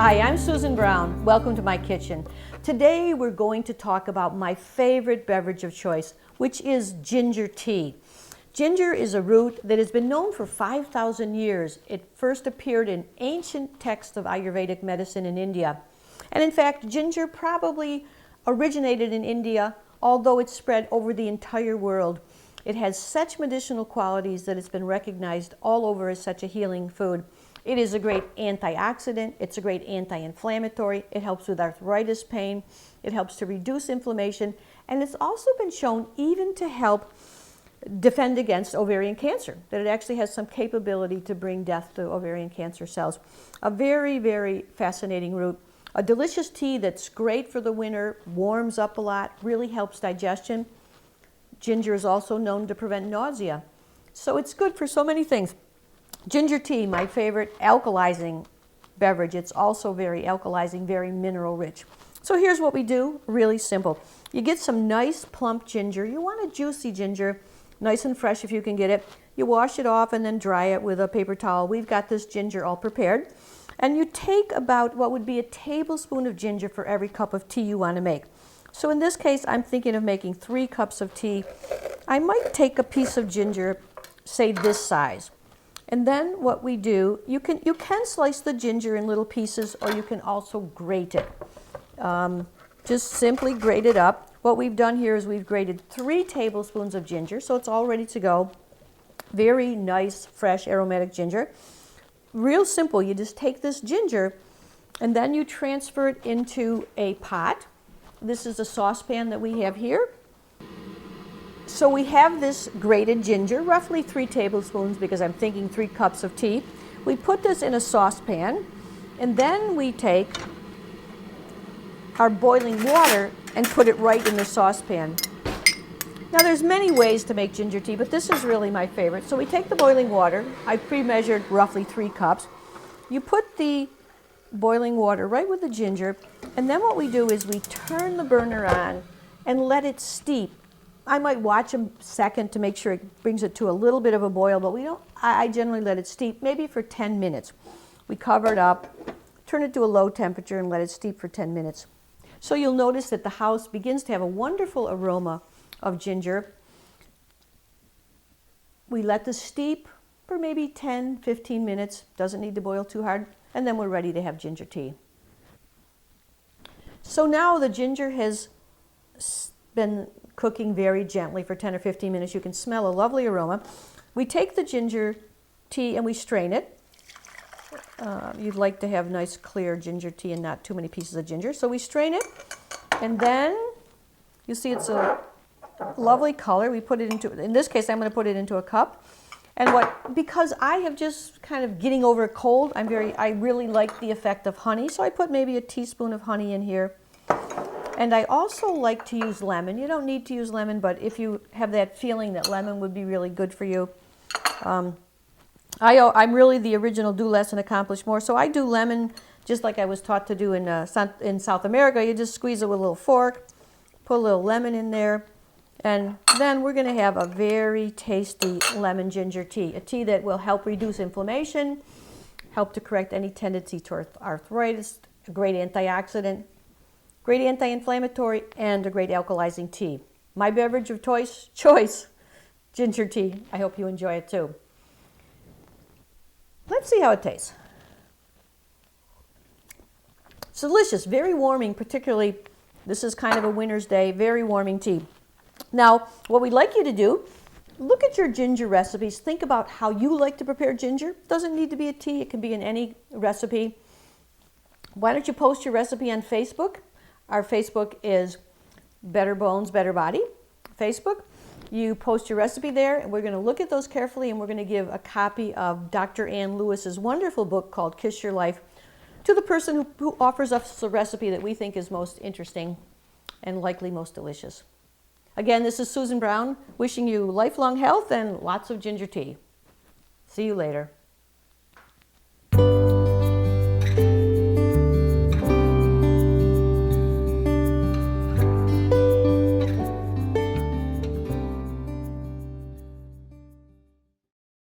Hi, I'm Susan Brown. Welcome to my kitchen. Today we're going to talk about my favorite beverage of choice, which is ginger tea. Ginger is a root that has been known for 5,000 years. It first appeared in ancient texts of Ayurvedic medicine in India. And in fact, ginger probably originated in India, although it spread over the entire world. It has such medicinal qualities that it's been recognized all over as such a healing food. It is a great antioxidant, it's a great anti-inflammatory, it helps with arthritis pain, it helps to reduce inflammation, and it's also been shown even to help defend against ovarian cancer, that it actually has some capability to bring death to ovarian cancer cells. A very, very fascinating root. A delicious tea that's great for the winter, warms up a lot, really helps digestion. Ginger is also known to prevent nausea, so it's good for so many things. Ginger tea, my favorite alkalizing beverage. It's also very alkalizing, very mineral rich. So here's what we do, really simple. You get some nice plump ginger. You want a juicy ginger, nice and fresh if you can get it. You wash it off and then dry it with a paper towel. We've got this ginger all prepared. And you take about what would be a tablespoon of ginger for every cup of tea you want to make. So in this case, I'm thinking of making 3 cups of tea. I might take a piece of ginger, say this size. And then what we do, you can slice the ginger in little pieces, or you can also grate it. Just simply grate it up. What we've done here is we've grated 3 tablespoons of ginger, so it's all ready to go. Very nice, fresh, aromatic ginger. Real simple. You just take this ginger and then you transfer it into a pot. This is a saucepan that we have here. So we have this grated ginger, roughly 3 tablespoons because I'm thinking 3 cups of tea. We put this in a saucepan and then we take our boiling water and put it right in the saucepan. Now there's many ways to make ginger tea, but this is really my favorite. So we take the boiling water. I pre-measured roughly 3 cups. You put the boiling water right with the ginger, and then what we do is we turn the burner on and let it steep. I might watch a second to make sure it brings it to a little bit of a boil, but I generally let it steep maybe for 10 minutes. We cover it up, turn it to a low temperature and let it steep for 10 minutes. So you'll notice that the house begins to have a wonderful aroma of ginger. We let this steep for maybe 10-15 minutes, doesn't need to boil too hard, and then we're ready to have ginger tea. So now the ginger has been cooking very gently for 10 or 15 minutes. You can smell a lovely aroma. We take the ginger tea and we strain it. You'd like to have nice clear ginger tea and not too many pieces of ginger. So we strain it, and then you see it's a lovely color. We put it into, in this case, I'm going to put it into a cup. And because I have just kind of getting over a cold, I really like the effect of honey, so I put maybe a teaspoon of honey in here. And I also like to use lemon. You don't need to use lemon, but if you have that feeling that lemon would be really good for you. I'm really the original do less and accomplish more, so I do lemon just like I was taught to do in South America. You just squeeze it with a little fork, put a little lemon in there, and then we're going to have a very tasty lemon ginger tea, a tea that will help reduce inflammation, help to correct any tendency toward arthritis, a great antioxidant, great anti-inflammatory, and a great alkalizing tea. My beverage of choice, ginger tea. I hope you enjoy it too. Let's see how it tastes. It's delicious, very warming, particularly this is kind of a winter's day, very warming tea. Now, what we'd like you to do, look at your ginger recipes. Think about how you like to prepare ginger. It doesn't need to be a tea. It can be in any recipe. Why don't you post your recipe on Facebook? Our Facebook is Better Bones, Better Body Facebook. You post your recipe there, and we're going to look at those carefully, and we're going to give a copy of Dr. Ann Lewis's wonderful book called Kiss Your Life to the person who offers us a recipe that we think is most interesting and likely most delicious. Again, this is Susan Brown wishing you lifelong health and lots of ginger tea. See you later.